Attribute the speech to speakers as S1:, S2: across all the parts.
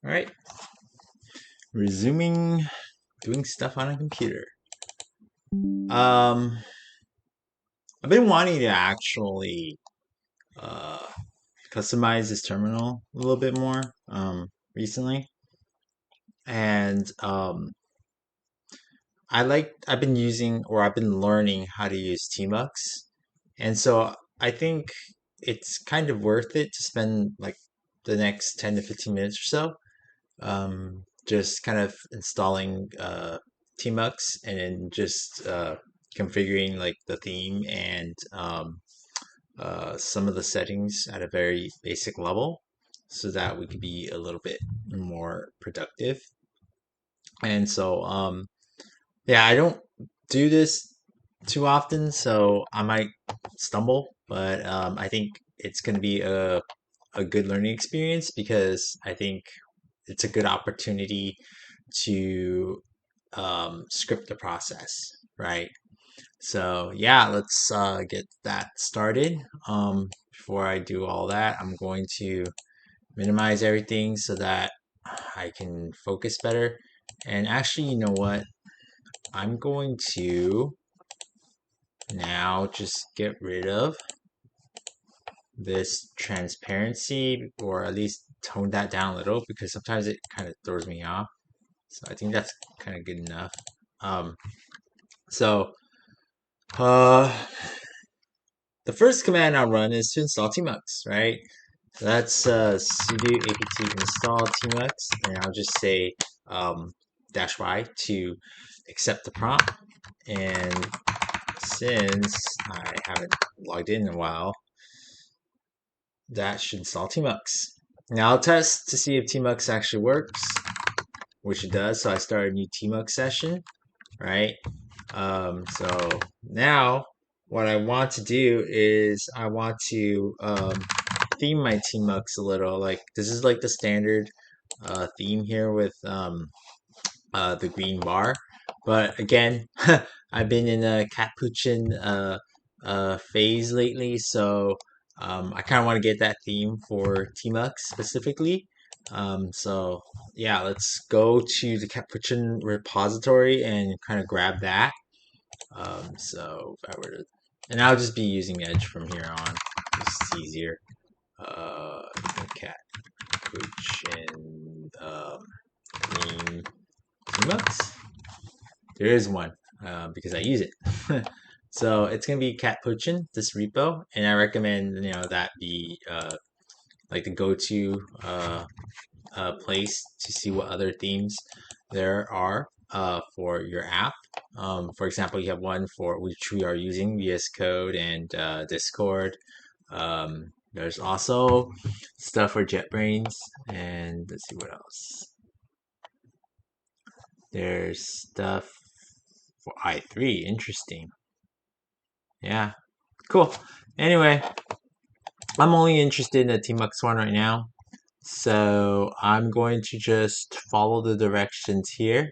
S1: All right, resuming doing stuff on a computer. Um, I've been wanting to actually uh, customize this terminal a little bit more recently, and I've been using or I've been learning how to use Tmux, and so I think it's kind of worth it to spend like the next 10 to 15 minutes or so just kind of installing Tmux and then just configuring like the theme and some of the settings at a very basic level so that we could be a little bit more productive. And so, yeah, I don't do this too often, so I might stumble, but I think it's going to be a good learning experience because I think it's a good opportunity to script the process, right? So yeah, let's get that started. Before I do all that, I'm going to minimize everything so that I can focus better. And actually, you know what? I'm going to now just get rid of this transparency or at least tone that down a little because sometimes it kind of throws me off. So I think that's kind of good enough. Um, so uh, the first command I'll run is to install Tmux, right? So that's sudo apt install Tmux, and I'll just say -y to accept the prompt. And since I haven't logged in a while, that should install Tmux. Now I'll test to see if Tmux actually works, which it does. So I start a new Tmux session, right? So now what I want to do is I want to theme my Tmux a little. Like this is like the standard theme here with the green bar. But again, I've been in a catppuccin phase lately, so I kind of want to get that theme for Tmux specifically. So yeah, let's go to the catppuccin repository and kind of grab that. So if I were to, and I'll just be using Edge from here on. It's easier. Catppuccin theme Tmux. There is one because I use it. So it's gonna be catppuccin, this repo, and I recommend that be like the go-to place to see what other themes there are for your app. For example, you have one for which we are using VS Code and Discord. There's also stuff for JetBrains, and let's see what else. There's stuff for i3. Interesting. Yeah, cool. Anyway, I'm only interested in the Tmux one right now. So I'm going to just follow the directions here.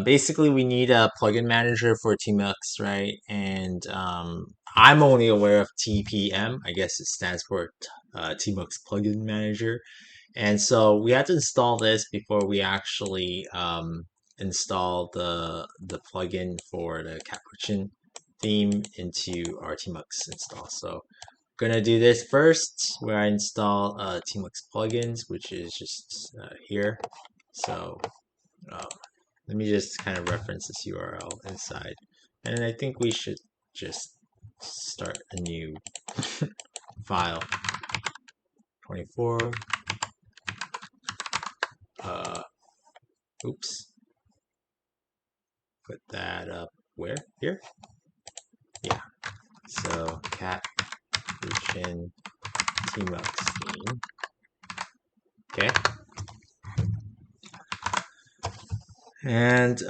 S1: Basically, we need a plugin manager for Tmux, right? And I'm only aware of TPM. I guess it stands for Tmux Plugin Manager. And so we had to install this before we actually install the plugin for the Capuchin theme into our Tmux install. So I'm gonna do this first, where I install Tmux plugins, which is just here. So um, let me just kind of reference this URL inside, and I think we should just start a new file. 24. Oops. Put that up where? Here? Yeah. So cat Lucian Tmux theme. Okay. And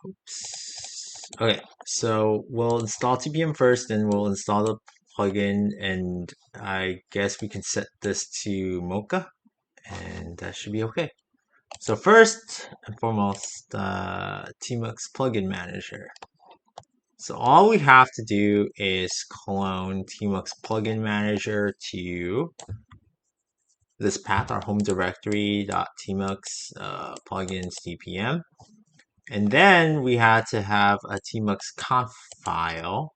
S1: oops. Okay. So we'll install TPM first, and we'll install the plugin, and I guess we can set this to Mocha, and that should be okay. So first and foremost, Tmux plugin manager. So all we have to do is clone Tmux plugin manager to this path, our home directory.tmux plugins tpm. And then we had to have a tmux conf file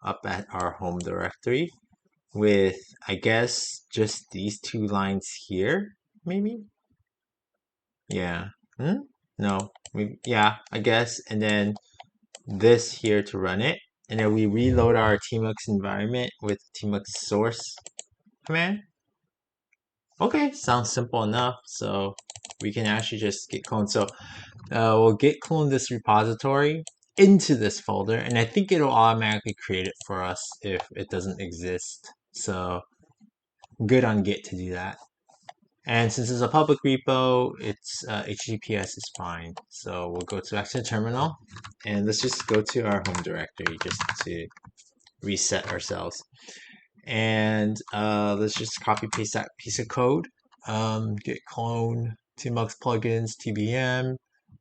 S1: up at our home directory with, I guess, just these two lines here, maybe? Yeah. No. Yeah, I guess. And then this here to run it. And then we reload our tmux environment with tmux source command. Okay, sounds simple enough. So we can actually just git clone. So we'll git clone this repository into this folder, and I think it'll automatically create it for us if it doesn't exist. So good on Git to do that. And since it's a public repo, it's HTTPS is fine. So we'll go back to the terminal, and let's just go to our home directory just to reset ourselves. And let's just copy paste that piece of code. Git clone tmux plugins tbm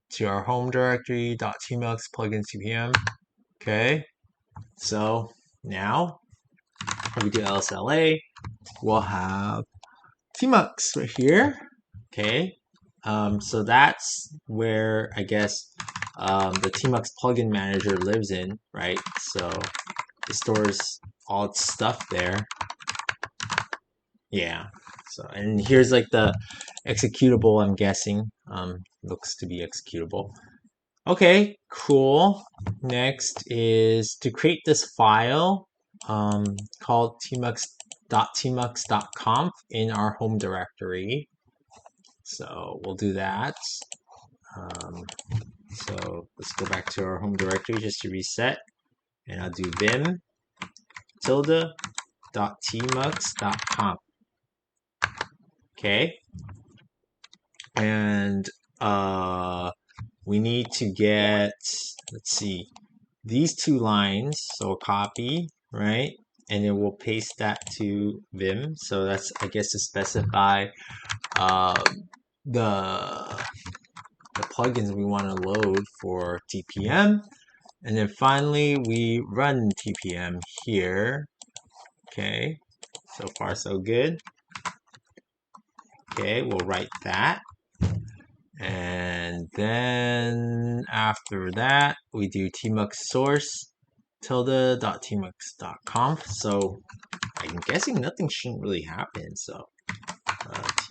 S1: to our home directory .tmux plugins tbm. Okay, so now when we do lsla, we'll have tmux right here. Okay, so that's where I guess the tmux plugin manager lives in, right? So it stores all its stuff there. Yeah. So, and here's like the executable, I'm guessing. Looks to be executable. Okay, cool. Next is to create this file called tmux.tmux.conf in our home directory. So we'll do that. So let's go back to our home directory just to reset. And I'll do vim tilde.tmux.conf. Okay. And we need to get, let's see, these two lines. So copy, right? And then we'll paste that to Vim. So that's, I guess, to specify the plugins we want to load for TPM. And then finally, we run TPM here. Okay, so far so good. Okay, we'll write that. And then after that, we do tmux source tilde.tmux.conf. So I'm guessing nothing shouldn't really happen. So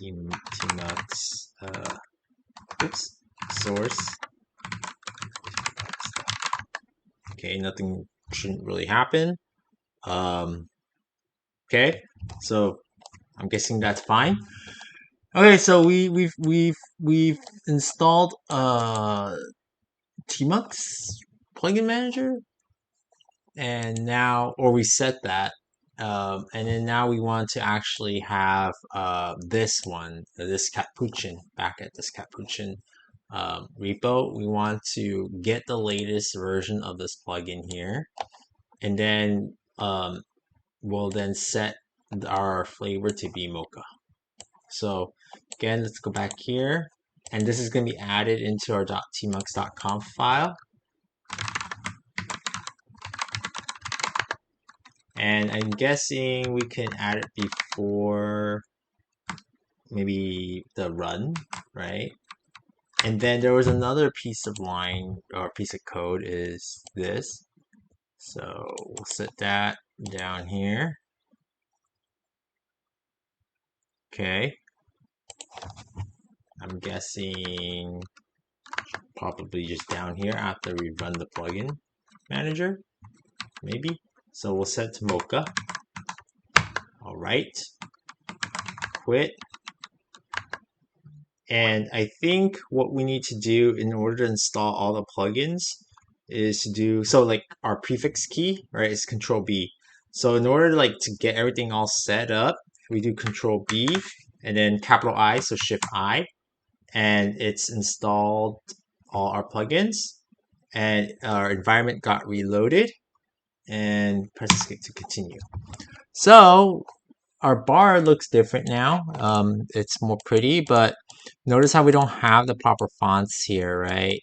S1: tmux source. Okay, nothing shouldn't really happen. Okay, so I'm guessing that's fine. Okay, so we've installed Tmux plugin manager, and now, or we set that, and then now we want to actually have this one, this catppuccin, back at this catppuccin repo. We want to get the latest version of this plugin here, and then we'll then set our flavor to be mocha. So again, let's go back here, and this is going to be added into our .tmux.conf file. And I'm guessing we can add it before maybe the run, right? And then there was another piece of line or piece of code is this. So we'll set that down here. Okay. I'm guessing probably just down here after we run the plugin manager, maybe. So we'll set to mocha. All right. Quit. And I think what we need to do in order to install all the plugins is to do, so like our prefix key, right, is Control B. So in order to like to get everything all set up, we do Control B and then capital I, so Shift I, and it's installed all our plugins, and our environment got reloaded, and press escape to continue. So our bar looks different now. It's more pretty, but notice how we don't have the proper fonts here, right?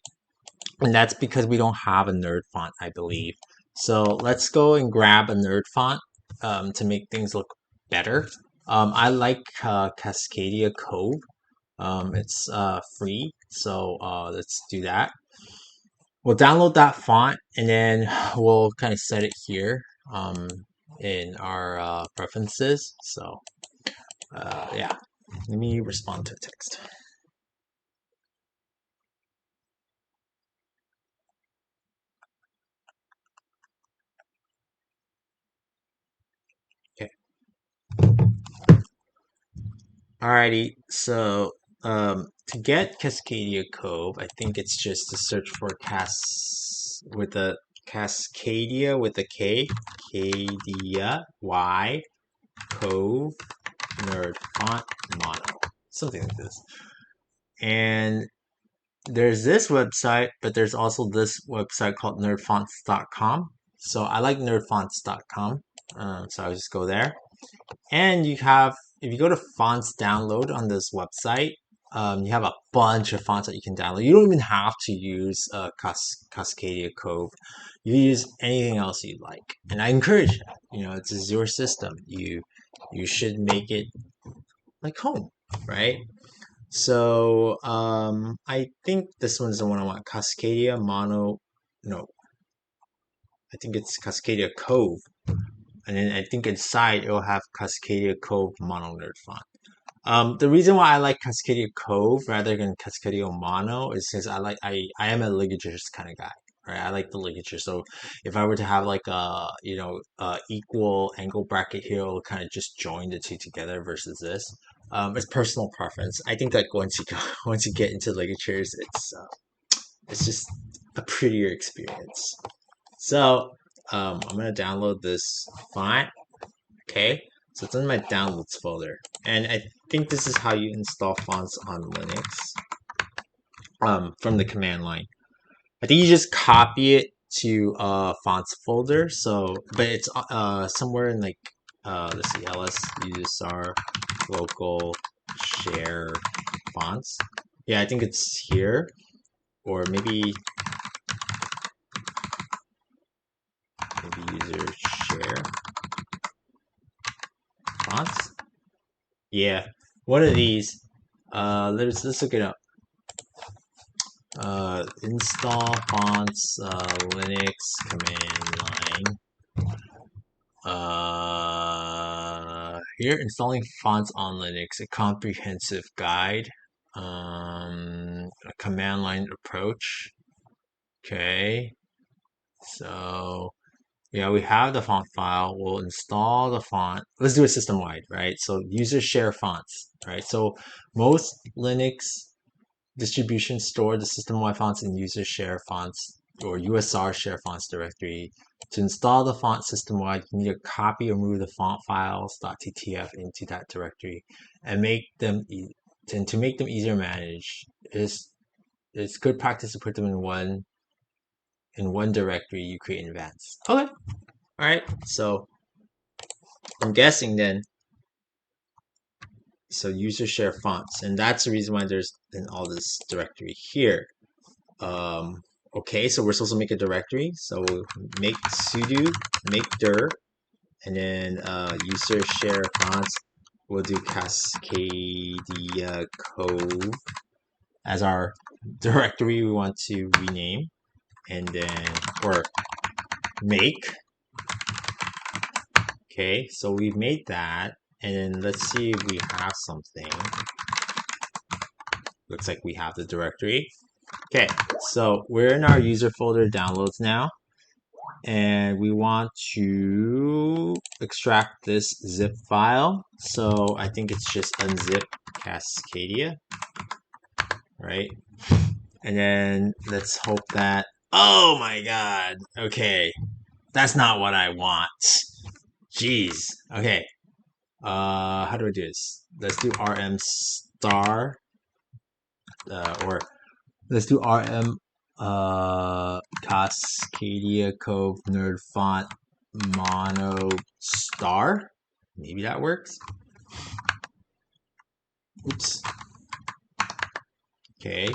S1: And that's because we don't have a nerd font, I believe. So let's go and grab a nerd font to make things look better. I like Cascadia Cove. It's free, so let's do that. We'll download that font and then we'll kind of set it here um, in our preferences. So yeah, let me respond to a text. Okay. Alrighty. So to get Cascadia Cove, I think it's just to search for with a Cascadia with a K, Cadia Y Cove Nerd Font Mono, something like this. And there's this website, but there's also this website called nerdfonts.com. So I like nerdfonts.com. So I'll just go there. And if you go to fonts download on this website, you have a bunch of fonts that you can download. You don't even have to use Cascadia Cove. You use anything else you like. And I encourage that. This is your system. You should make it like home, right? So I think this one's the one I want. Cascadia Mono. No, I think it's Cascadia Cove. And then I think inside it will have Cascadia Cove Mono Nerd font. The reason why I like Cascadia Cove rather than Cascadia Mono is because I am a ligatures kind of guy. Right, I like the ligature. So if I were to have like a equal angle bracket here, it'll kind of just join the two together versus this. It's personal preference. I think that once you get into ligatures, it's just a prettier experience. So I'm gonna download this font. Okay, so it's in my downloads folder, and I think this is how you install fonts on Linux from the command line. I think you just copy it to fonts folder. So, but it's somewhere in like let's see, ls usr local share fonts. Yeah, I think it's here, or maybe user share fonts. Yeah, one of these. Let's look it up. Install fonts Linux command line. Here, installing fonts on Linux, a comprehensive guide. A command line approach. Okay, so yeah, we have the font file. We'll install the font. Let's do it system wide, right? So user share fonts, right? So most Linux distributions store the system-wide fonts in user share fonts or USR share fonts directory. To install the font system-wide, you need to copy or move the font files .ttf into that directory and to make them easier to manage. It's good practice to put them in one directory you create in advance. Okay. All right. So I'm guessing then. So user share fonts, and that's the reason why there's in all this directory here. Okay, so we're supposed to make a directory. So we'll make sudo make dir, and then user share fonts. We'll do Cascadia Cove as our directory we want to rename, and then or make. Okay, so we've made that, and then let's see if we have something. Looks like we have the directory. Okay, so we're in our user folder downloads now, and we want to extract this zip file. So I think it's just unzip Cascadia, right? And then let's hope that, oh my God, okay, that's not what I want. Jeez, okay. How do I do this? Let's do rm star, or let's do rm Cascadia Cove Nerd Font Mono Star. Maybe that works. Oops. Okay.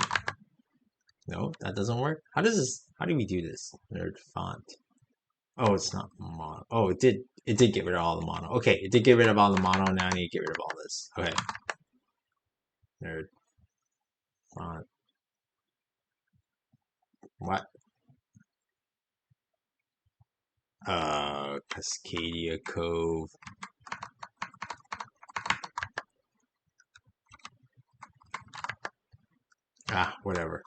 S1: No, that doesn't work. How do we do this? Nerd font. Oh, it's not mono. Oh, it did get rid of all the mono. Okay, it did get rid of all the mono. Now I need to get rid of all this. Okay. Nerd font. What? Cascadia Cove. Ah, whatever.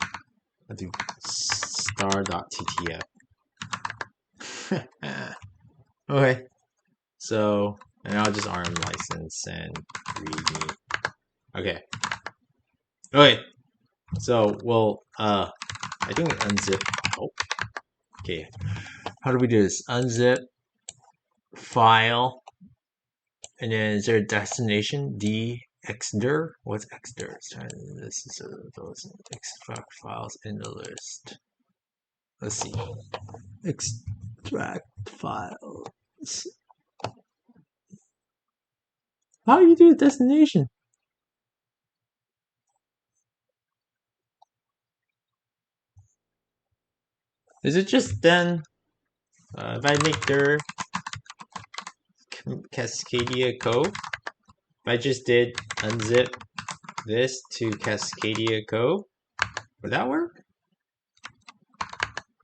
S1: I'll do star.ttf. Okay. So, and I'll just RM license and readme. Okay. Okay. So, well, I think unzip. Oh, okay. How do we do this? Unzip file, and then is there a destination? Xdir? What's Xdir? This is those extract files in the list. Let's see. Extract files. How do you do a destination? Is it just then if I make their Cascadia Cove, if I just did unzip this to Cascadia Cove, would that work?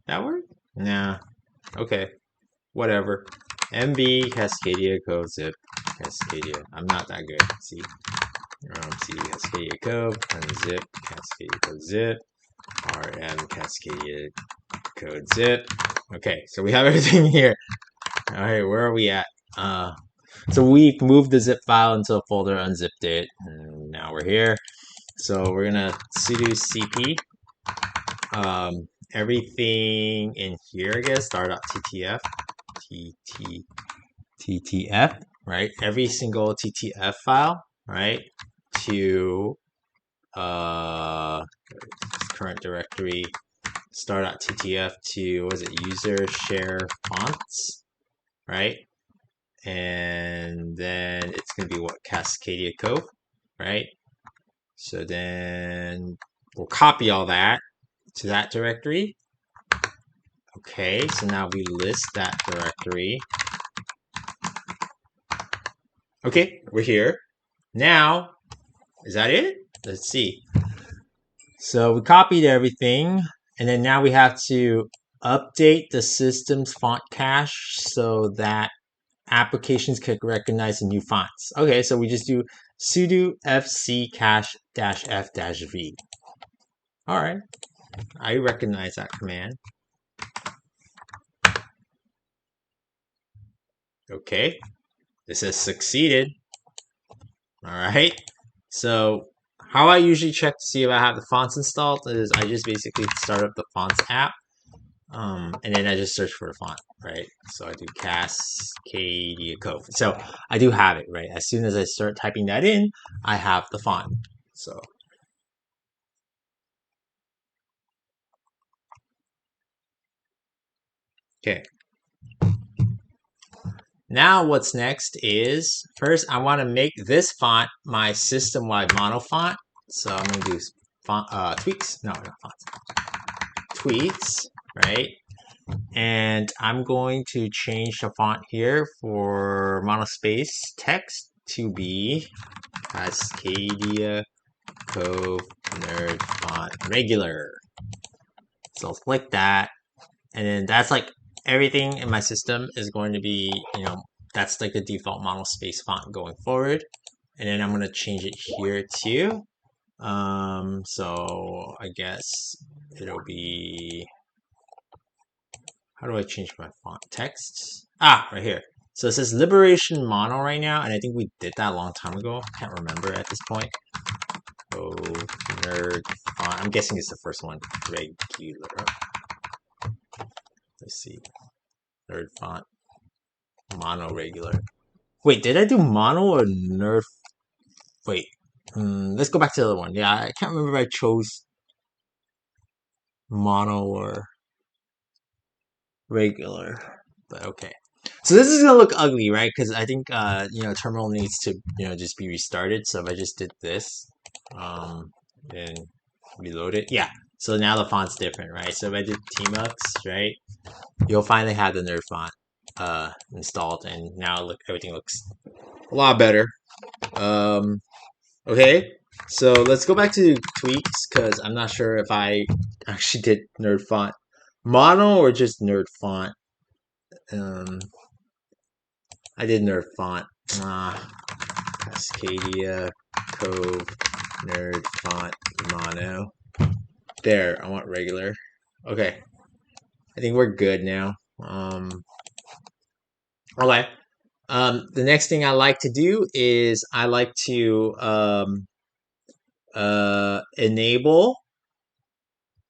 S1: That work? Nah. Okay. Whatever. MB Cascadia Cove zip Cascadia. I'm not that good. See. See Cascadia Cove unzip Cascadia Cove zip RM Cascadia Code zip. Okay, so we have everything here. All right, where are we at? So we moved the zip file into a folder, unzipped it, and now we're here. So we're gonna sudo cp everything in here, I guess, star.ttf, ttf, right? Every single ttf file, right? To current directory star.ttf to, was it, user share fonts, right? And then it's going to be what, Cascadia Cove, right? So then we'll copy all that to that directory. Okay, so now we list that directory. Okay, we're here. Now, is that it? Let's see. So we copied everything, and then now we have to update the system's font cache so that applications can recognize the new fonts. Okay, so we just do sudo fc cache -f-v. All right, I recognize that command. Okay, this has succeeded. All right, so how I usually check to see if I have the fonts installed is I just basically start up the fonts app, and then I just search for the font, right? So I do Cascadia Cove. So I do have it, right? As soon as I start typing that in, I have the font. So okay. Now what's next is, first I want to make this font my system-wide mono font. So I'm going to do font, tweaks, no, not fonts, tweets, right? And I'm going to change the font here for monospace text to be Cascadia Cove Nerd Font Regular. So I'll click that, and then that's like everything in my system is going to be, that's like the default monospace font going forward. And then I'm going to change it here too. So I guess it'll be, how do I change my font text? Ah, right here. So it says Liberation Mono right now, and I think we did that a long time ago. I can't remember at this point. Oh, nerd font. I'm guessing it's the first one. Regular. Let's see. Nerd font. Mono regular. Wait, did I do mono or nerd? Wait. Let's go back to the other one. Yeah, I can't remember if I chose mono or regular. But okay. So this is gonna look ugly, right? Because I think terminal needs to just be restarted. So if I just did this, then reload it, yeah. So now the font's different, right? So if I did Tmux, right, you'll finally have the nerd font installed, and now look, everything looks a lot better. Okay, so let's go back to tweaks because I'm not sure if I actually did nerd font mono or just nerd font. Um, I did nerd font. Cascadia Cove nerd font mono. There, I want regular. Okay, I think we're good now. Okay. The next thing I like to do is I like to enable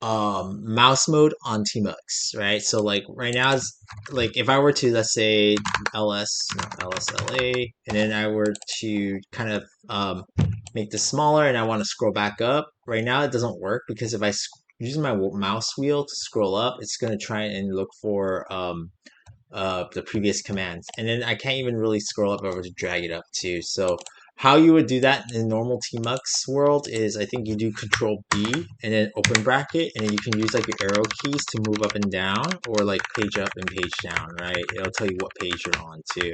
S1: mouse mode on Tmux, right? So like right now it's like if I were to, let's say, LSLA, and then I were to kind of make this smaller and I want to scroll back up, right now it doesn't work because if I use my mouse wheel to scroll up, it's going to try and look for the previous commands. And then I can't even really scroll up over to drag it up too. So how you would do that in normal Tmux world is I think you do Control B and then open bracket, and then you can use like your arrow keys to move up and down, or like page up and page down, right? It'll tell you what page you're on too.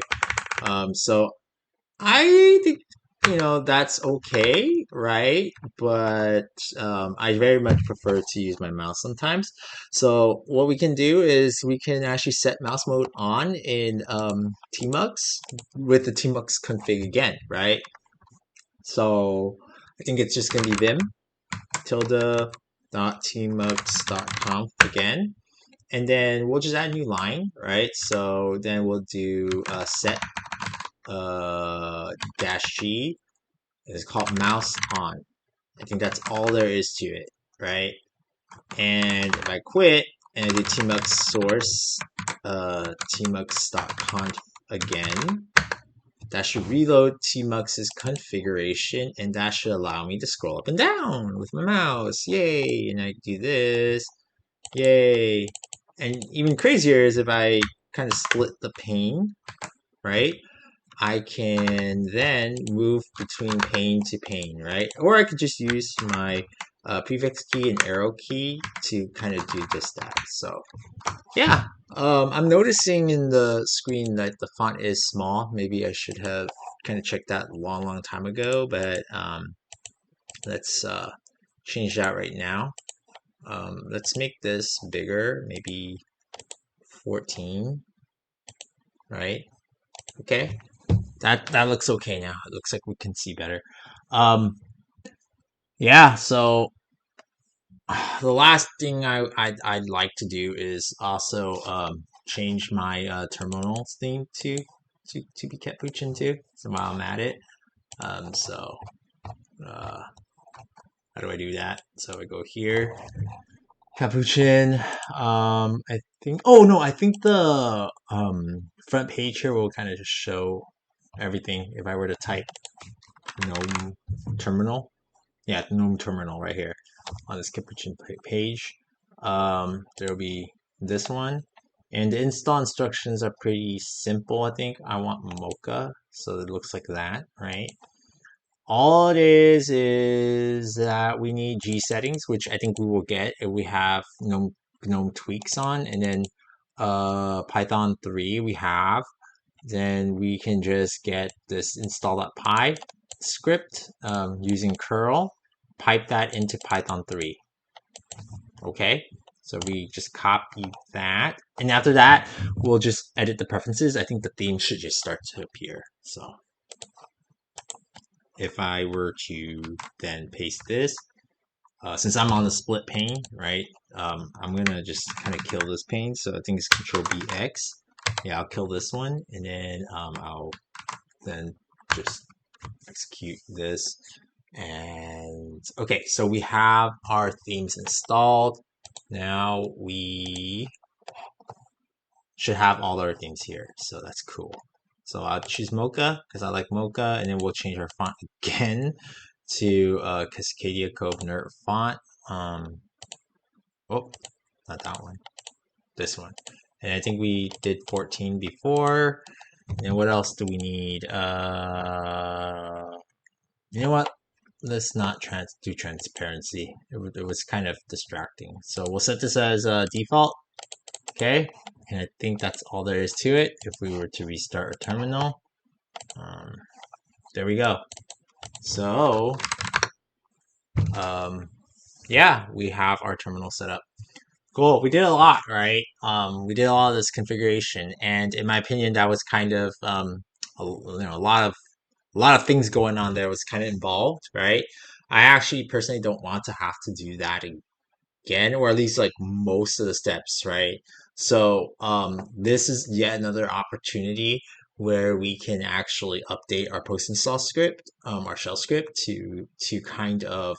S1: So I think that's okay, right? But I very much prefer to use my mouse sometimes. So what we can do is we can actually set mouse mode on in Tmux with the Tmux config again, right? So I think it's just gonna be vim tilde dot tmux dot conf again, and then we'll just add a new line, right? So then we'll do set dash g. It's called mouse on. I think that's all there is to it, right? And if I quit and I do tmux source tmux.conf again, that should reload Tmux's configuration, and that should allow me to scroll up and down with my mouse. Yay! And I do this. Yay! And even crazier is if I kind of split the pane, right? I can then move between pane to pane, right? Or I could just use my prefix key and arrow key to kind of do just that. So yeah, I'm noticing in the screen that the font is small. Maybe I should have kind of checked that a long time ago, but let's change that right now. Let's make this bigger, maybe 14, right? Okay. That looks okay now. It looks like we can see better. Yeah, so the last thing I'd like to do is also change my terminal theme to be catppuccin too. So while I'm at it, so how do I do that? So I go here, catppuccin. I think. Oh no, I think the front page here will kind of just show everything. If I were to type gnome terminal, yeah, gnome terminal right here on this catppuccin page. There'll be this one, and the install instructions are pretty simple. I think I want Mocha, so it looks like that, right? All it is that we need G settings, which I think we will get if we have GNOME tweaks on, and then Python 3 we have. Then we can just get this install.py script using curl, pipe that into Python 3. Okay, so we just copy that, and after that we'll just edit the preferences. I think the theme should just start to appear. So if I were to then paste this, since I'm on the split pane, right, I'm gonna just kind of kill this pane. So I think it's Control BX. Yeah, I'll kill this one, and then I'll then just execute this. And okay, so we have our themes installed. Now we should have all our themes here, so that's cool. So I'll choose Mocha because I like Mocha, and then we'll change our font again to Cascadia Cove Nerd font. Oh, not that one. This one. And I think we did 14 before. And what else do we need? You know what? let's not do transparency. It was kind of distracting. So we'll set this as default. Okay, and I think that's all there is to it. If we were to restart our terminal, um, there we go. So yeah, we have our terminal set up. Cool. We did a lot, right? We did a lot of this configuration, and in my opinion, that was kind of a lot of things going on there was kind of involved, right? I actually personally don't want to have to do that again, or at least like most of the steps, right? So this is yet another opportunity where we can actually update our post install script, our shell script, to kind of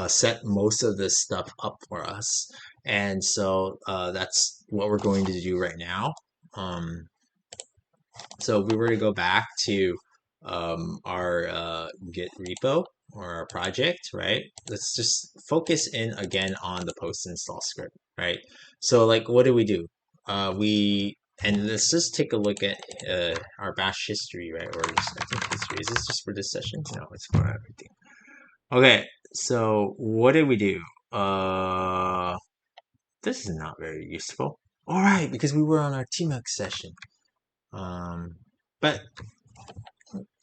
S1: set most of this stuff up for us. And so that's what we're going to do right now. So if we were to go back to our Git repo or our project, right? Let's just focus in again on the post install script, right? So like, what do? And let's just take a look at our bash history, right? Or just, I think history. Is this just for this session? No, it's for everything. Okay, so what did we do? This is not very useful. All right, because we were on our Tmux session. But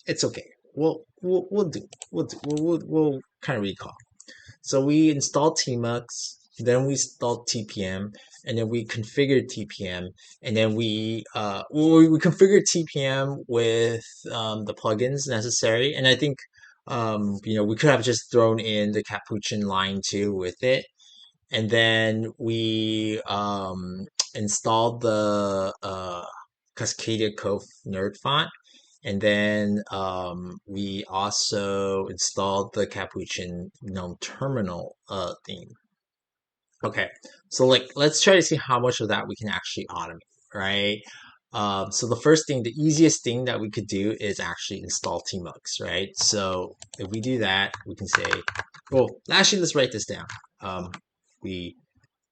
S1: it's okay. We'll kind of recall. So we installed Tmux, then we installed TPM, and then we configured TPM, and then we configured TPM with the plugins necessary, and I think we could have just thrown in the catppuccin line too with it, and then we installed the Cascadia Cove nerd font, and then we also installed the Capuchin GNOME terminal theme. Okay, so like let's try to see how much of that we can actually automate, right? So the first thing, the easiest thing that we could do is actually install Tmux, right? So if we do that, we can say, well, actually, let's write this down. We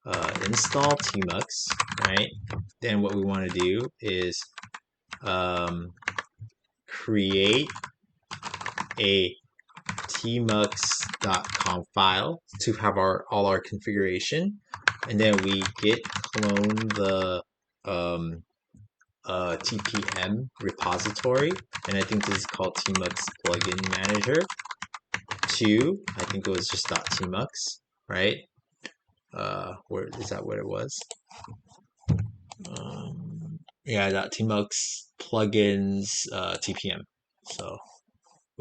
S1: install Tmux, right? Then what we want to do is create a tmux.conf file to have all our configuration, and then we git clone the TPM repository, and I think this is called Tmux plugin manager to, I think it was just .tmux, right? Where is that? What it was? Yeah, .tmux plugins TPM. So,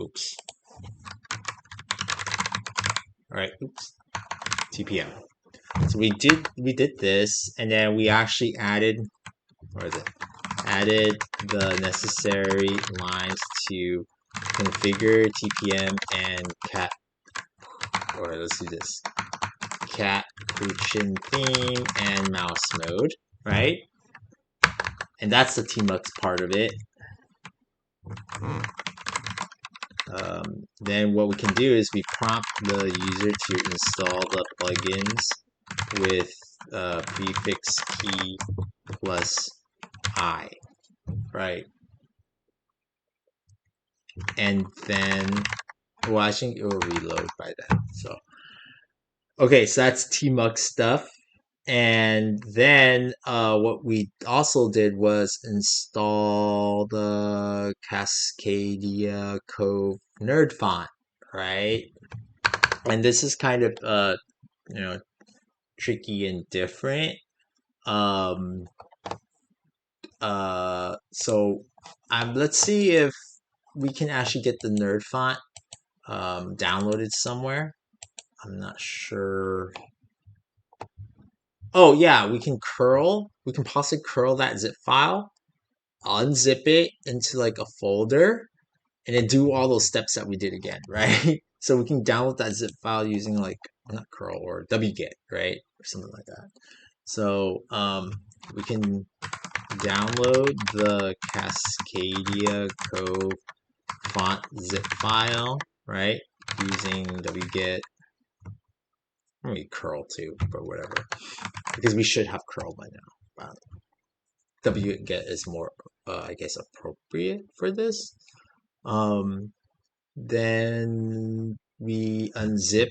S1: oops. All right, oops. TPM. So we did this, and then we actually added, where is it? Added the necessary lines to configure TPM and cat. Or let's do this. Catppuccin theme and mouse mode, right? And that's the Tmux part of it. Then what we can do is we prompt the user to install the plugins with prefix key plus I, right? And then, well, I think it will reload by then. So, okay, so that's Tmux stuff. And then what we also did was install the Cascadia Cove nerd font, right? And this is kind of tricky and different. So let's see if we can actually get the nerd font downloaded somewhere. I'm not sure. Oh yeah, we can possibly curl that zip file, unzip it into like a folder, and then do all those steps that we did again, right? So we can download that zip file using like, not curl, or wget, right? Or something like that. So we can download the Cascadia Cove font zip file, right? Using wget. Maybe curl too, but whatever. Because we should have curl by now. Wget is more, I guess, appropriate for this. Then we unzip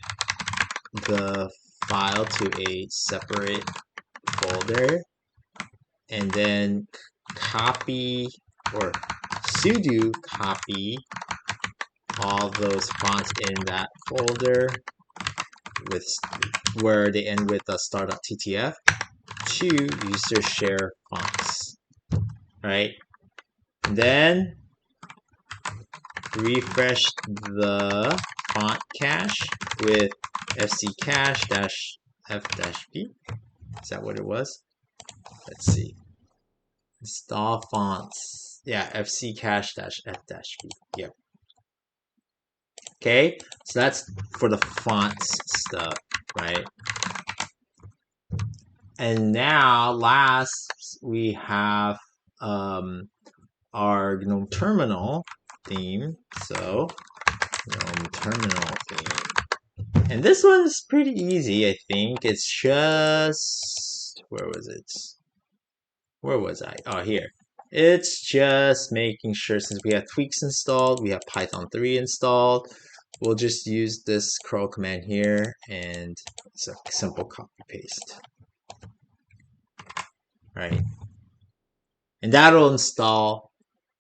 S1: the file to a separate folder, and then copy or sudo copy all those fonts in that folder with where they end with star.ttf to user share fonts, right? And then refresh the font cache with fc-cache-f-b. Is that what it was? Let's see. Install fonts. Yeah, fc-cache-f-b. Yep. Okay, so that's for the fonts stuff, right? And now, last, we have our GNOME terminal theme. So, GNOME terminal theme. And this one's pretty easy, I think. It's just, where was it? Where was I? Oh, here. It's just making sure, since we have Tmux installed, we have Python 3 installed, we'll just use this curl command here, and it's a simple copy paste. Right? And that'll install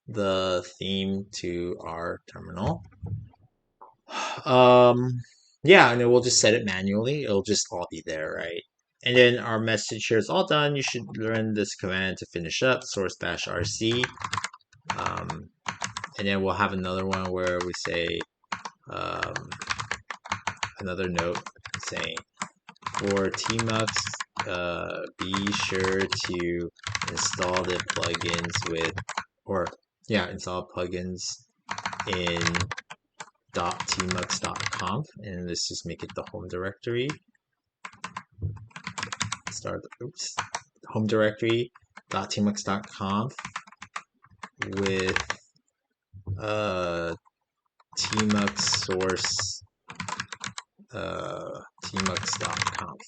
S1: the theme to our terminal. Yeah, and then we'll just set it manually. It'll just all be there, right? And then our message here is all done. You should run this command to finish up, source-rc. And then we'll have another one where we say, another note saying, for Tmux, be sure to install the plugins with, or yeah, install plugins in .tmux.conf, and let's just make it the home directory. Start the, home directory .tmux.conf with tmux source tmux.conf,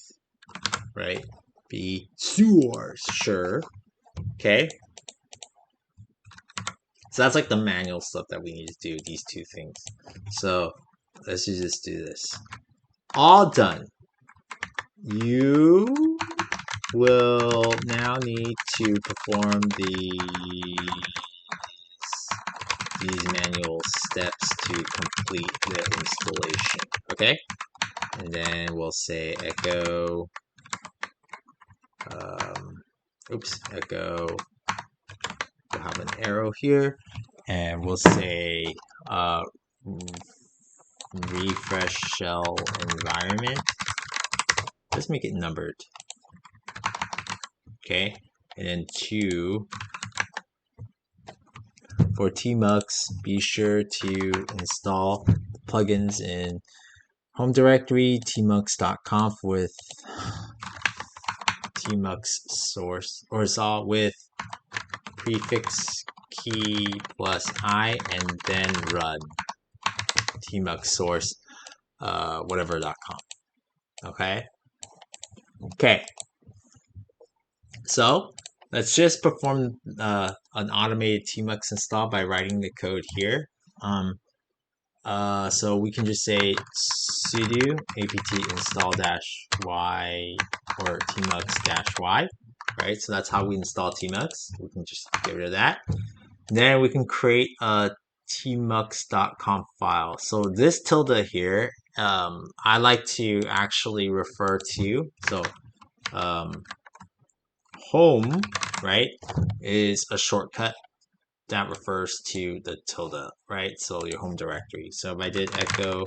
S1: right? Be sure. Okay. So that's like the manual stuff that we need to do, these two things. So let's just do this. All done. You will now need to perform these manual steps to complete the installation. Okay? And then we'll say echo, echo, we'll have an arrow here, and we'll say refresh shell environment. Let's make it numbered. Okay, and then 2 for Tmux, be sure to install plugins in home directory tmux.conf with tmux source, or all with prefix key plus I, and then run tmux source whatever.com. Okay. So let's just perform an automated Tmux install by writing the code here. So we can just say sudo apt install -y or tmux -y, right? So that's how we install Tmux. We can just get rid of that. Then we can create a tmux.conf file. So this tilde here, I like to actually refer to, so home, right, is a shortcut that refers to the tilde, right? So your home directory. So if I did echo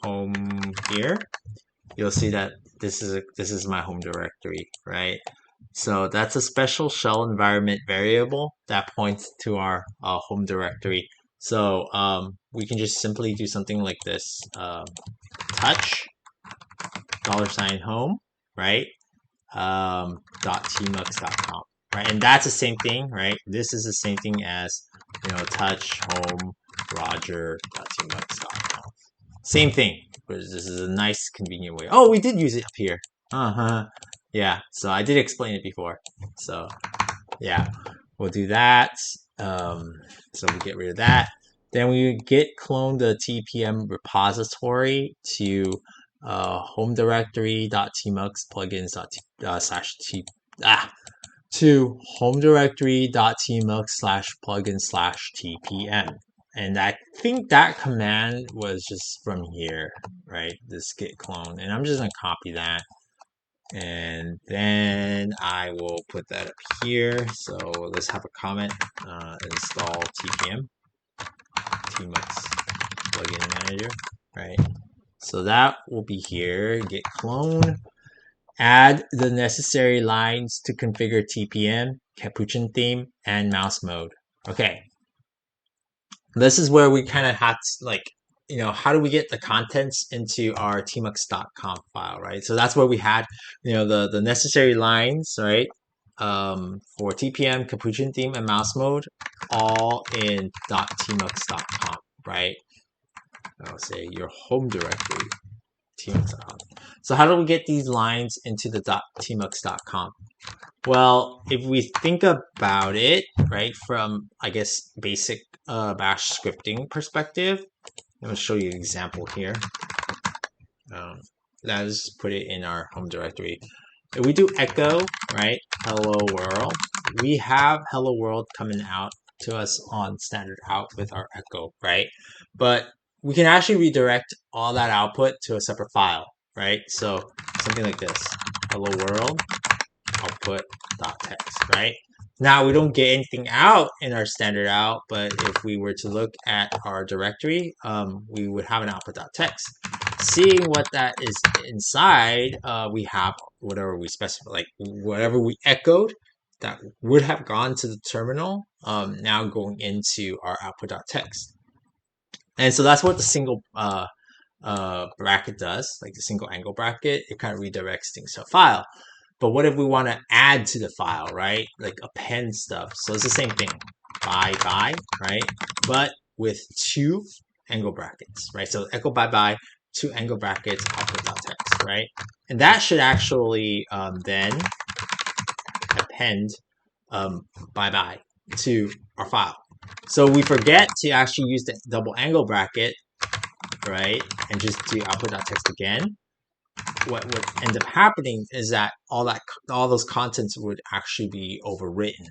S1: home here, you'll see that this is my home directory, right? So that's a special shell environment variable that points to our home directory. So we can just simply do something like this: touch $home, right? .tmux.com, right? And that's the same thing, right? This is the same thing as, touch home roger.tmux.com. Same thing, but this is a nice convenient way. Oh, we did use it up here. Yeah, so I did explain it before. So yeah, we'll do that. So we get rid of that. Then we git clone the tpm repository to home directory.tmux plugins slash t to home directory.tmux slash plugin slash tpm. And I think that command was just from here, right? This git clone. And I'm just going to copy that. And then I will put that up here. So let's have a comment. Install tpm tmux plugin manager, right? So that will be here. Git clone. Add the necessary lines to configure TPM, catppuccin theme, and mouse mode. Okay. This is where we kind of had to, like, how do we get the contents into our tmux.conf file, right? So that's where we had, the necessary lines, right? For TPM, catppuccin theme, and mouse mode, all in .tmux.conf, right? I'll say your home directory, tmux.conf. So how do we get these lines into the .tmux.conf? Well, if we think about it, right, from, I guess, basic bash scripting perspective, I'm going to show you an example here. Let's put it in our home directory. If we do echo, right, hello world, we have hello world coming out to us on standard out with our echo, right? But we can actually redirect all that output to a separate file, right? So something like this, hello world output.txt, right? Now we don't get anything out in our standard out, but if we were to look at our directory, we would have an output.txt. Seeing what that is inside, we have whatever we specify, like whatever we echoed that would have gone to the terminal, now going into our output.txt. And so that's what the single bracket does, like the single angle bracket. It kind of redirects things to a file. But what if we want to add to the file, right? Like append stuff. So it's the same thing, bye, right? But with two angle brackets, right? So echo bye, two angle brackets, output.txt, right? And that should actually then append bye to our file. So we forget to actually use the double angle bracket, right? And just do output.txt again. What would end up happening is that all those contents would actually be overwritten.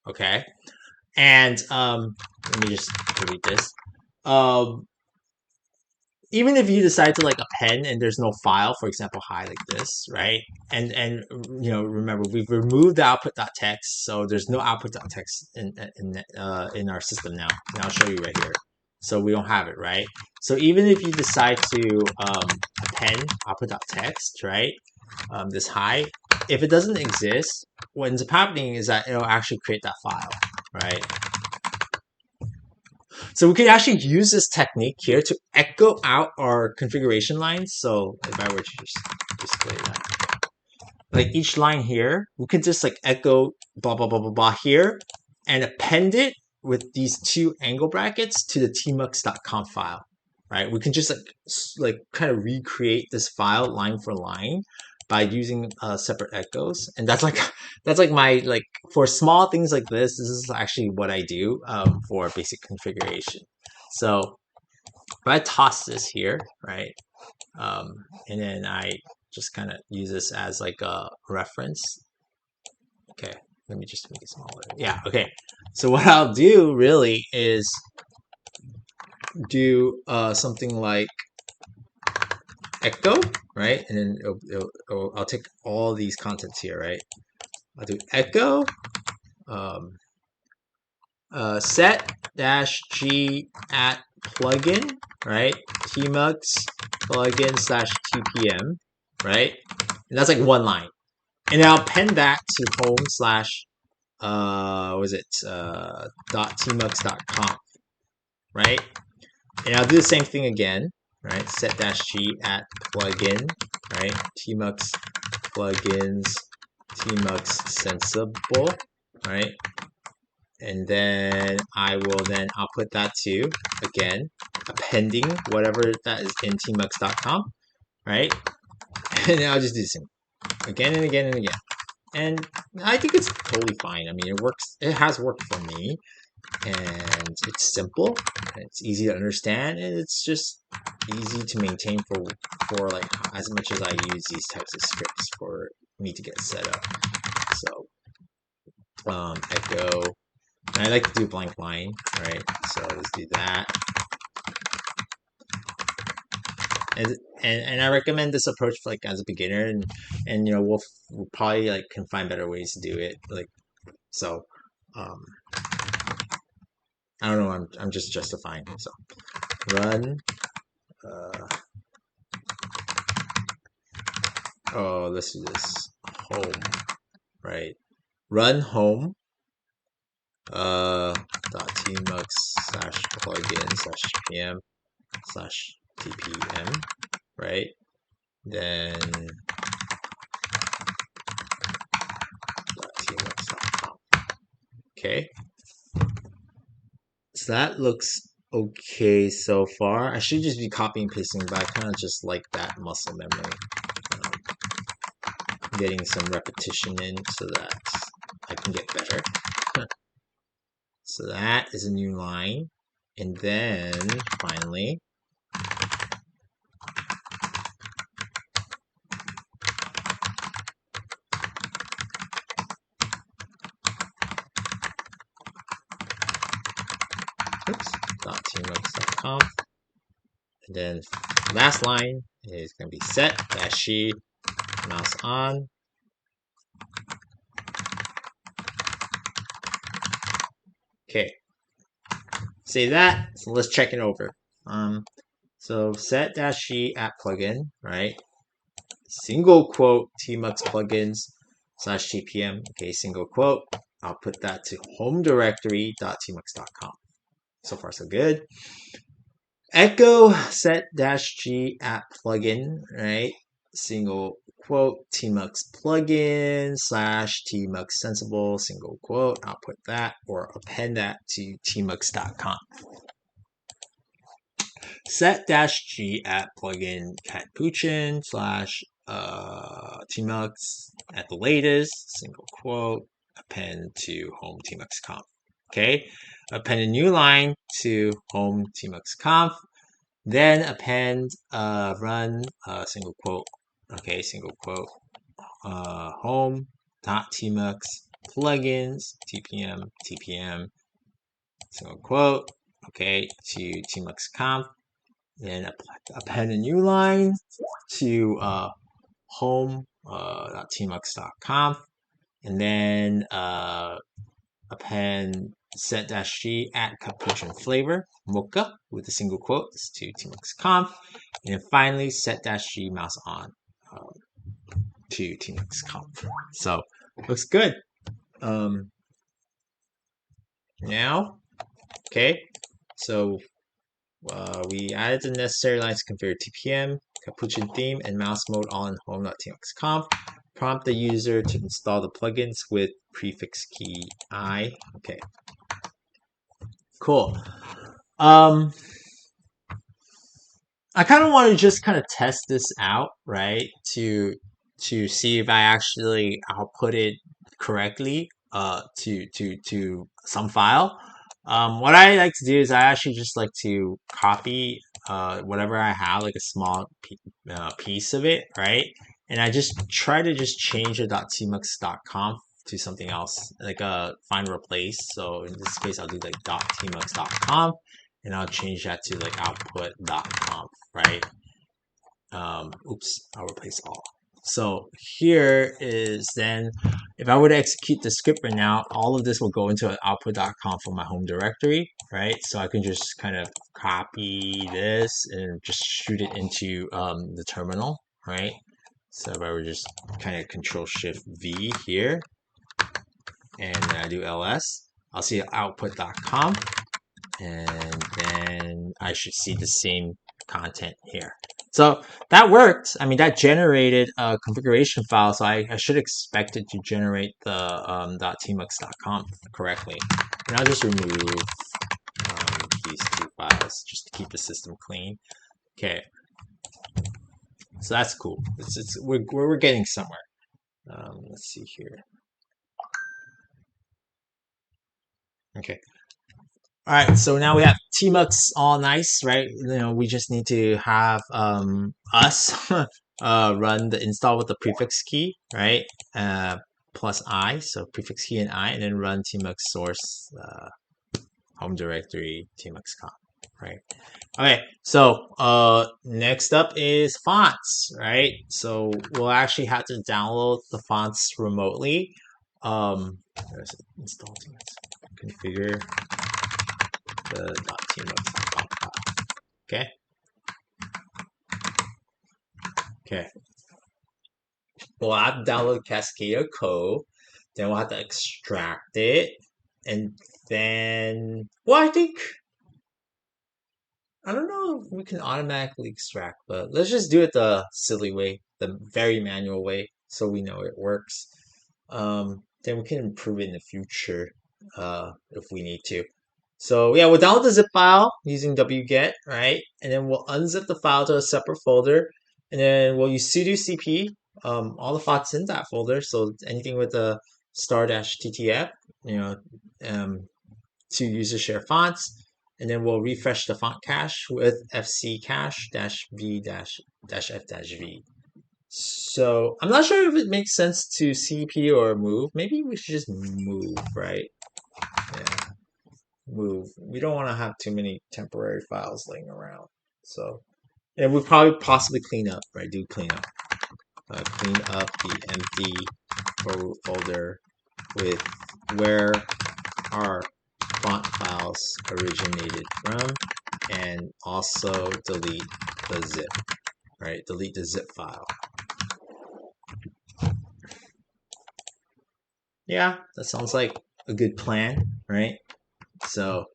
S1: Okay, and let me just delete this. Even if you decide to like append and there's no file, for example, hi like this, right? And remember we've removed the output.txt, so there's no output.txt in our system now. And I'll show you right here. So we don't have it, right? So even if you decide to append output.txt, right? This hi, if it doesn't exist, what ends up happening is that it'll actually create that file, right? So we could actually use this technique here to echo out our configuration lines. So if I were to just display that, like each line here, we could just like echo blah, blah, blah, blah, blah here and append it with these two angle brackets to the tmux.conf file, right? We can just like kind of recreate this file line for line by using separate echoes. And that's like my, like, for small things like this is actually what I do for basic configuration. So if I toss this here, right, and then I just kind of use this as like a reference. Okay, let me just make it smaller. Yeah, okay. So what I'll do really is do something like echo, right? And then I'll take all these contents here, right? I'll do echo set -g at plugin, right? Tmux plugin /tpm, right? And that's like one line. And I'll append that to home slash .tmux.conf, right? And I'll do the same thing again, right? Set -g at plugin, right? Tmux plugins, Tmux sensible, right? And then I'll put that to, again, appending whatever that is in tmux.com, right? And then I'll just do the same again and again and again. And I think it's totally fine. I mean, it works. It has worked for me. and it's simple, and it's easy to understand, and it's just easy to maintain for like as much as I use these types of scripts for me to get set up. So echo, and I like to do blank line, right? So let's do that. And I recommend this approach for like as a beginner, and you know we'll probably like can find better ways to do it, like so. I don't know. I'm just justifying. So run. Oh, let's do this. Home, right? Run home. Dot tmux slash plugin slash pm slash tpm, right? Then .tmux.com. Okay. So that looks okay so far. I should just be copying and pasting, but I kind of just like that muscle memory. Getting some repetition in so that I can get better. So that is a new line. And then finally, .tmux.com. And then last line is going to be set -she mouse on. Okay. Say that. So let's check it over. So set -she app plugin, right? Single quote Tmux plugins /tpm. Okay, single quote. I'll put that to home directory.tmux.com. So far, so good. Echo set -g app plugin, right? Single quote Tmux plugin /tmux sensible, single quote. I'll put that or append that to tmux.com. Set -g app plugin catppuccin /tmux at the latest, single quote, append to home tmux.conf. Okay, append a new line to home tmux.conf, then append run single quote, okay, single quote, home.tmux plugins tpm single quote, okay, to tmux.conf. Then append a new line to home.tmux.conf, and then append set -g at catppuccin flavor mocha with a single quote to tmux.conf, and then finally set -g mouse on to tmux.conf. So looks good. Now, okay, so we added the necessary lines to configure TPM, catppuccin theme, and mouse mode all in home.tmux.conf. Prompt the user to install the plugins with prefix key I. Okay. Cool. I kind of want to just kind of test this out, right? To see if I actually output it correctly to some file. What I like to do is I actually just like to copy whatever I have, like a small piece of it, right? And I just try to just change the .tmux.conf to something else, like find replace. So in this case, I'll do like .tmux.conf, and I'll change that to like output.conf, right? Oops, I'll replace all. So here is then, if I were to execute the script right now, all of this will go into an output.conf for my home directory, right? So I can just kind of copy this and just shoot it into the terminal, right? So if I were just kind of Control-Shift-V here, and then I do ls, I'll see output.conf, and then I should see the same content here. So that worked. I mean, that generated a configuration file, so I should expect it to generate the .tmux.conf correctly. And I'll just remove these two files just to keep the system clean. Okay, so that's cool. We're getting somewhere. Let's see here. Okay. All right, so now we have Tmux all nice, right? We just need to have us run the install with the prefix key, right? Plus I, so prefix key and I, and then run Tmux source home directory Tmux conf, right? Okay, so next up is fonts, right? So we'll actually have to download the fonts remotely. There's install Tmux, configure the .tmux font file. Okay, okay. We'll have to download Cascade code. Then we'll have to extract it, and then well, I don't know if we can automatically extract, but let's just do it the silly way, the very manual way, so we know it works. Then we can improve it in the future if we need to. So yeah, we'll download the zip file using wget, right? And then we'll unzip the file to a separate folder, and then we'll use sudo cp all the fonts in that folder. So anything with the *ttf, you know, um, to user share fonts, and then we'll refresh the font cache with fc cache -v -f -v. So I'm not sure if it makes sense to cp or move. Maybe we should just move, right? Yeah, move. We don't want to have too many temporary files laying around. So, and we'll probably possibly clean up, right? Do clean up. Clean up the empty folder with where our font files originated from, and also delete the zip, right? Delete the zip file. Yeah, that sounds like a good plan, right? So,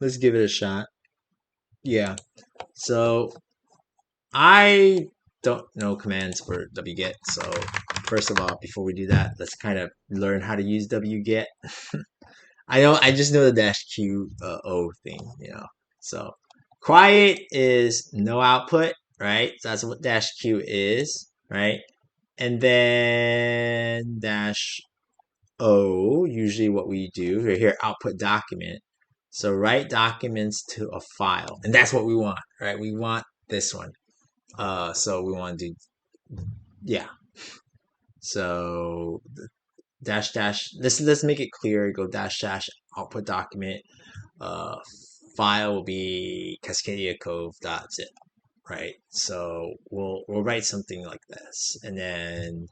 S1: let's give it a shot. Yeah. So I don't know commands for wget. So first of all, before we do that, let's kind of learn how to use wget. I just know the -q o thing, So quiet is no output, right? So that's what -q is, right? And then -o, usually what we do here, output document. So write documents to a file, and that's what we want, right? We want this one. So we want to do, yeah. So dash dash. Let's make it clear. Go dash dash output document. Uh, File will be cascadiacove.zip, right? So we'll write something like this, and then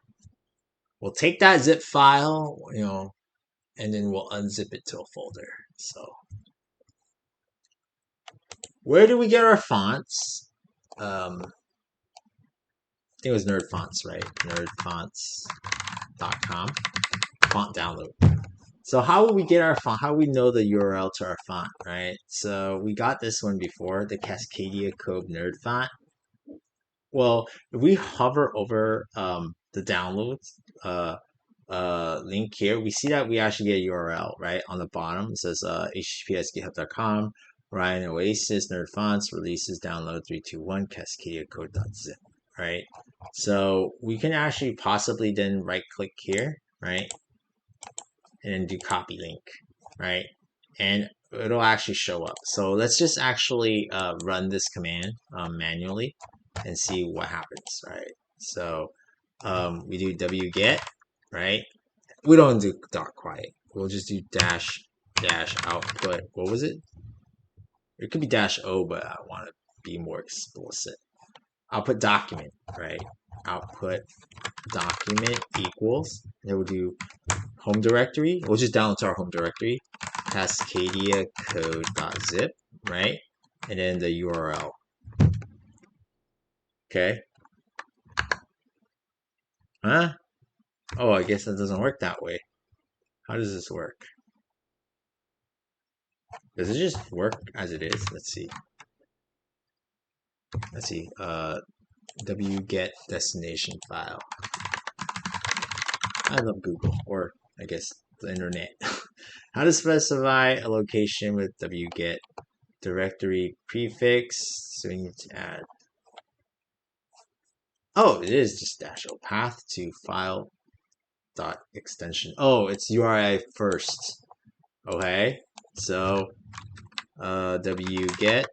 S1: we'll take that zip file, and then we'll unzip it to a folder. So where do we get our fonts? I think it was Nerd Fonts, right? Nerdfonts.com. Font download. So how will we get our font? How do we know the URL to our font, right? So we got this one before, the Cascadia Cove Nerd font. Well, if we hover over the downloads link here, we see that we actually get a URL, right? On the bottom, it says https://github.com, Ryan Oasis, Nerd Fonts, releases, download 321, cascadiacode.zip, right? So we can actually possibly then right click here, right? And then do copy link, right? And it'll actually show up. So let's just actually run this command manually and see what happens, right? So we do wget, right? We don't do .quiet. We'll just do dash output. What was it? It could be -o, but I want to be more explicit. Output document, right? Output document equals. Then we'll do home directory. We'll just download to our home directory, Cascadia code.zip, right? And then the URL. Okay. Huh? Oh, I guess that doesn't work that way. How does this work? Does it just work as it is? Let's see. Wget destination file. I love Google, or I guess the internet. How to specify a location with wget directory prefix. So we need to add. Oh, it is just -o path to file dot extension. Oh, it's URI first. Okay, so wget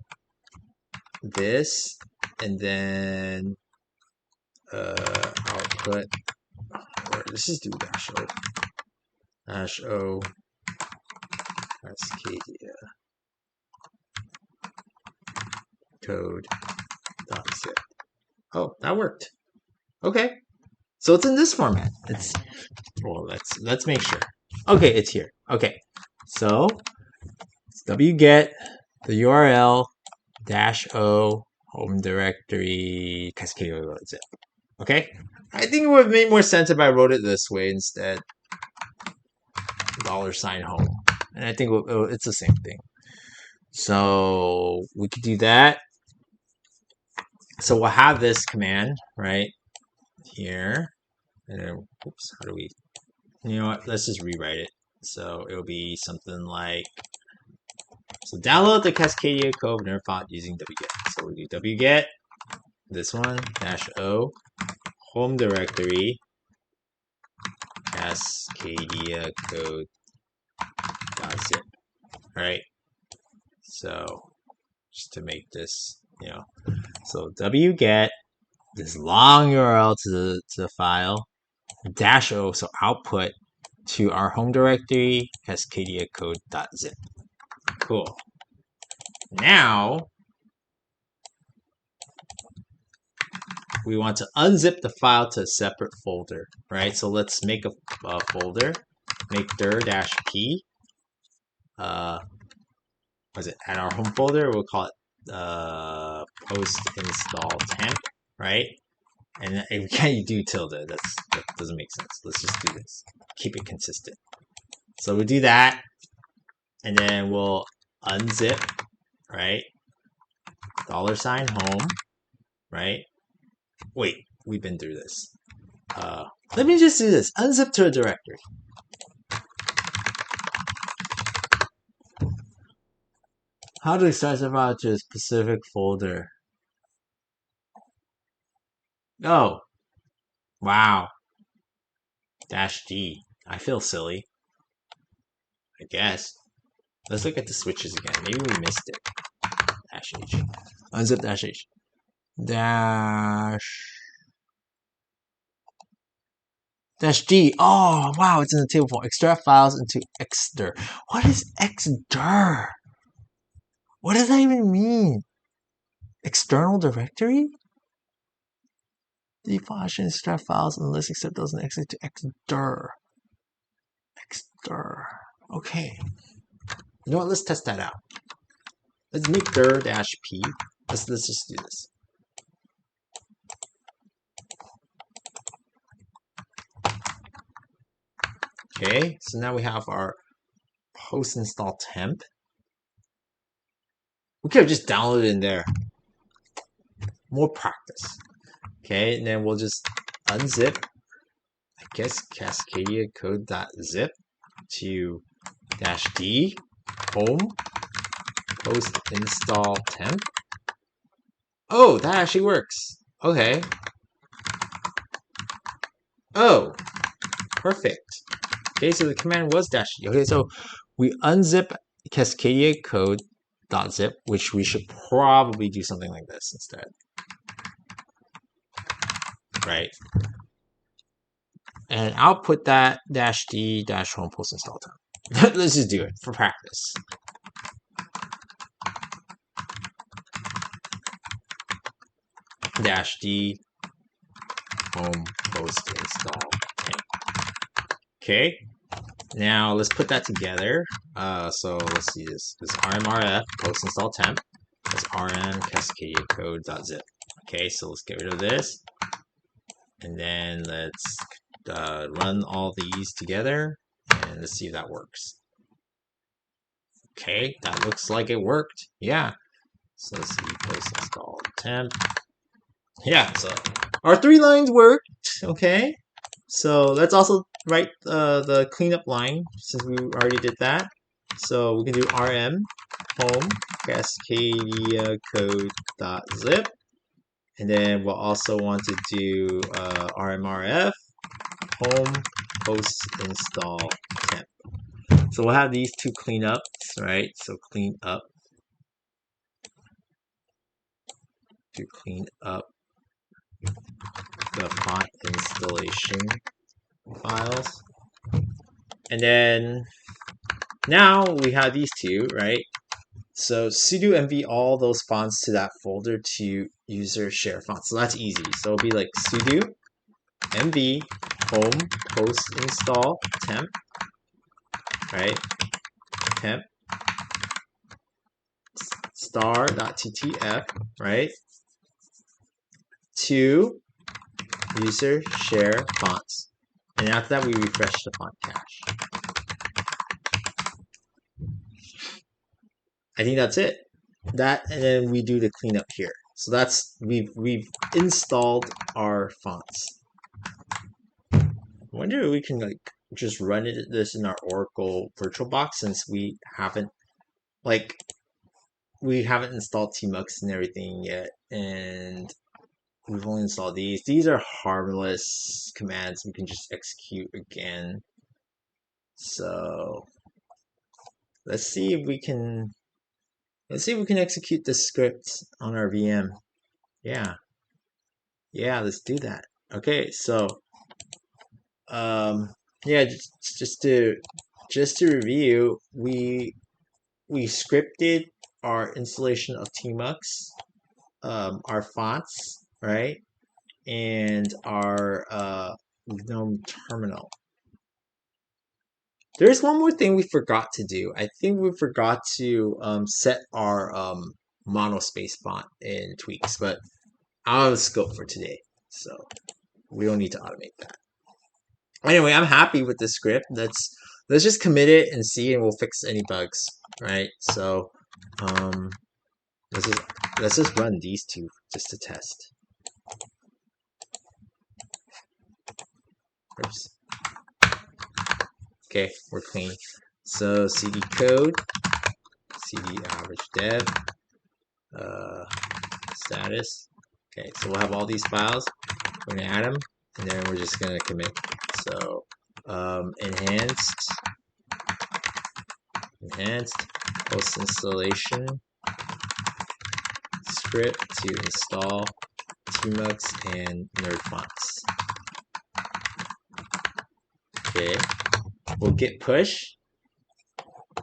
S1: this, and then output, or let's just do -o Cascadia code.zip. Oh, that worked. Okay, so it's in this format. It's, well, let's make sure. Okay, it's here. Okay, so it's wget the URL -o home directory Cascadia.zip. Okay, I think it would have made more sense if I wrote it this way instead. $home, and I think it's the same thing. So we could do that. So we'll have this command right here, and then, oops, how do we, you know what, let's just rewrite it. So it'll be something like, so download the Cascadia code nerf font using wget. So we do wget this one -o home directory Cascadia code.zip. Right? So just to make this, you know, so wget this long URL to the file -o, so output to our home directory Cascadia code.zip. Cool. Now we want to unzip the file to a separate folder, right? So let's make a folder, make dir-p. Was it at our home folder? We'll call it post install temp, right? And we can't do tilde. That doesn't make sense. Let's just do this. Keep it consistent. So we do that, and then we'll unzip, right? $home, right? Wait, we've been through this. Let me just do this. Unzip to a directory. How do we specify to a specific folder? Oh, wow. -d. I feel silly. I guess. Let's look at the switches again. Maybe we missed it. -h. Unzip -h. -d. Oh, wow, it's in the table form. Extract files into xdir. What is xdir? What does that even mean? External directory? The file should extract files in the list except those in exit to xdir. Xdir. Okay. You know what? Let's test that out. Let's make dir-p. Let's just do this. Okay, so now we have our post install temp. We could have just downloaded it in there. More practice. Okay, and then we'll just unzip, I guess, Cascadia code.zip to -d home post install temp. Oh, that actually works. Okay. Oh, perfect. Okay, so the command was -d. Okay, so we unzip Cascadia code.zip, which we should probably do something like this instead. Right? And output that -d -home post install temp. Let's just do it for practice. -d home post install temp. Okay. Now let's put that together. So let's see this. This rmrf post install temp. That's rm Cascadia code.zip. Okay, so let's get rid of this. And then let's run all these together, and let's see if that works. Okay, that looks like it worked. Yeah. So let's see, post install temp. Yeah, so our 3 lines worked. Okay. So let's also write the cleanup line since we already did that. So we can do rm home Cascadia code.zip. And then we'll also want to do rmrf home post install temp. So we'll have these two cleanups, right? So clean up to clean up the font installation files. And then now we have these two, right? So sudo env all those fonts to that folder to user share fonts. So that's easy. So it'll be like sudo env home post install temp, right? Temp star.ttf, right? To user share fonts. And after that, we refresh the font cache. I think that's it. That, and then we do the cleanup here. So that's, we've installed our fonts. I wonder if we can like just run this in our Oracle VirtualBox, since we haven't installed Tmux and everything yet, and we've only installed these. These are harmless commands we can just execute again. So let's see if we can execute this script on our VM. Yeah, let's do that. Okay, so yeah, just to review, we scripted our installation of Tmux, our fonts, right, and our GNOME terminal. There's one more thing we forgot to do. I think we forgot to set our monospace font in Tweaks, but out of the scope for today, so we don't need to automate that. Anyway, I'm happy with this script. Let's just commit it and see, and we'll fix any bugs, right? So let's just run these two just to test. Oops. Okay, we're clean. So cd code, cd average dev, status. Okay, so we'll have all these files. We're gonna add them, and then we're just gonna commit. So enhanced post installation script to install Tmux and nerd fonts. Okay, we'll git push,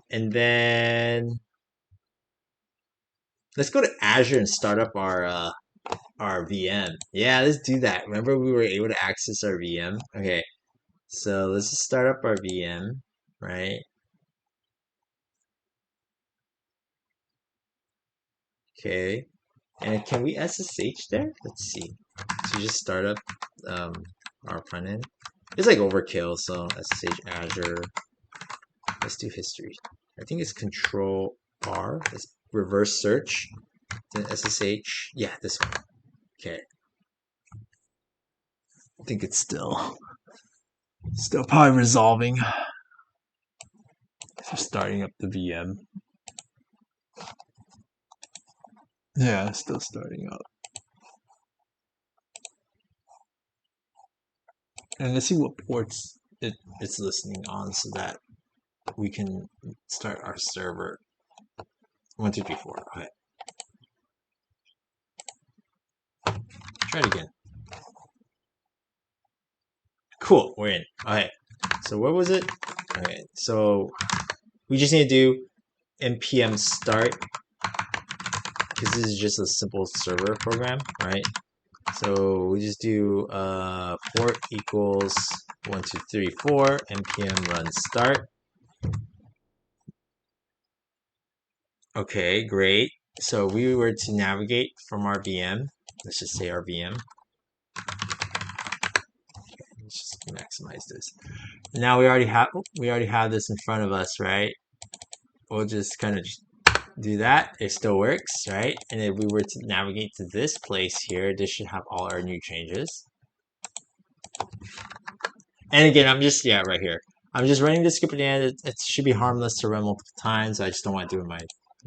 S1: and then let's go to Azure and start up our VM. Yeah, let's do that. Remember, we were able to access our VM. Okay, so let's just start up our VM, right? Okay, and can we SSH there? Let's see. So just start up our front end. It's like overkill, so SSH Azure. Let's do history. I think it's Control R. Let's reverse search. Then SSH. Yeah, this one. Okay. I think it's still probably resolving. So starting up the VM. Yeah, still starting up. And let's see what ports it's listening on, so that we can start our server. 1, 2, 3, 4. Okay. Try it again. Cool, we're in. Okay. So what was it? Okay, so we just need to do npm start, because this is just a simple server program, right? So we just do port equals 1, 2, 3, 4, npm run start. Okay, great. So we were to navigate from our VM. Let's just say our VM. Let's just maximize this. Now we already have this in front of us, right? We'll just kind of do that. It still works, right? And if we were to navigate to this place here, this should have all our new changes. And again, I'm just, right here. I'm just running the script again. It should be harmless to run multiple times. I just don't want to do it in my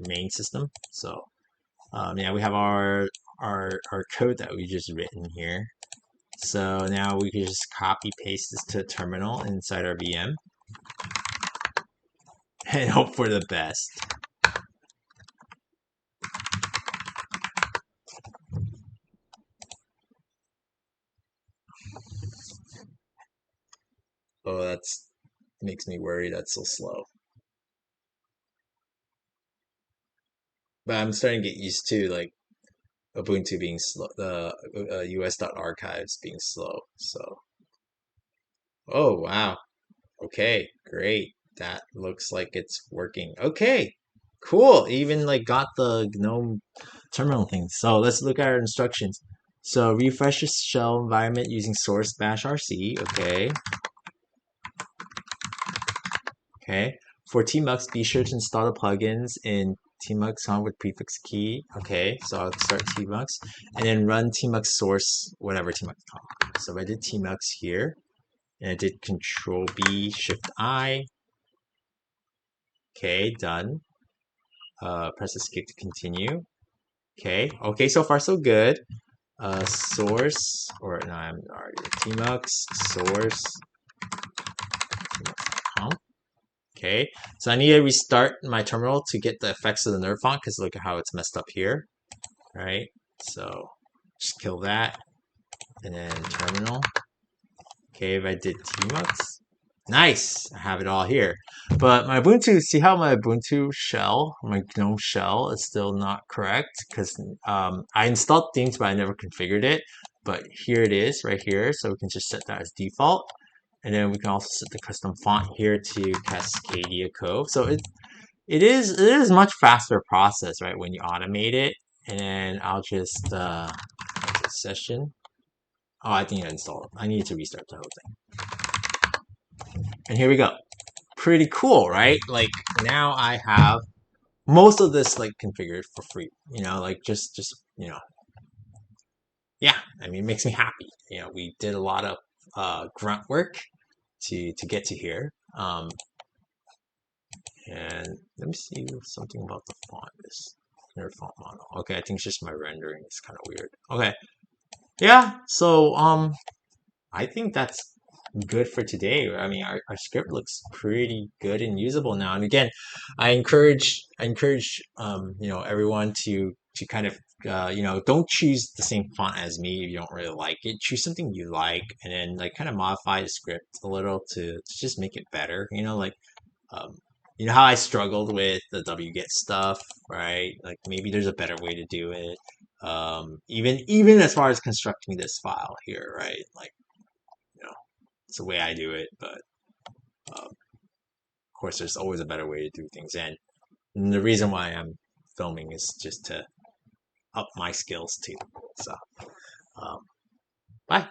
S1: main system. So, yeah, we have our code that we just written here. So now we can just copy paste this to a terminal inside our VM and hope for the best. Oh, that's makes me worry that's so slow. But I'm starting to get used to like Ubuntu being slow, the us.archives being slow. So, oh wow, okay, great. That looks like it's working. Okay, cool. Even like got the GNOME terminal thing. So let's look at our instructions. So refresh your shell environment using source bash rc. Okay, okay. For Tmux, be sure to install the plugins in Tmux on with prefix key. Okay, so I'll start Tmux and then run Tmux source, whatever Tmux. So I did Tmux here and I did Control B, Shift I. Okay, done. Press escape to continue. Okay, okay, so far so good. Source, or no, I'm already Tmux source. Okay, so I need to restart my terminal to get the effects of the nerd font because look at how it's messed up here. Right, so just kill that and then terminal. Okay, if I did Tmux, nice, I have it all here. But my Ubuntu, see how my Ubuntu shell, my GNOME shell is still not correct because I installed things but I never configured it. But here it is right here, so we can just set that as default. And then we can also set the custom font here to Cascadia Cove. So it is much faster process, right, when you automate it. And then I'll just session. Oh, I think I installed it. I need to restart the whole thing. And here we go. Pretty cool, right? Like now I have most of this like configured for free. Like just yeah. I mean, it makes me happy. We did a lot of grunt work to get to here. And let me see something about the font. This nerd font model. Okay, I think it's just my rendering is kind of weird. Okay, yeah. So I think that's good for today. I mean, our script looks pretty good and usable now. And again, I encourage everyone to kind of don't choose the same font as me if you don't really like it. Choose something you like, and then like kind of modify the script a little to just make it better. Um, how I struggled with the wget stuff, right? Like maybe there's a better way to do it. Even as far as constructing this file here, right? Like you know, it's the way I do it, but of course, there's always a better way to do things. And the reason why I'm filming is just to up my skills too. So, um, bye.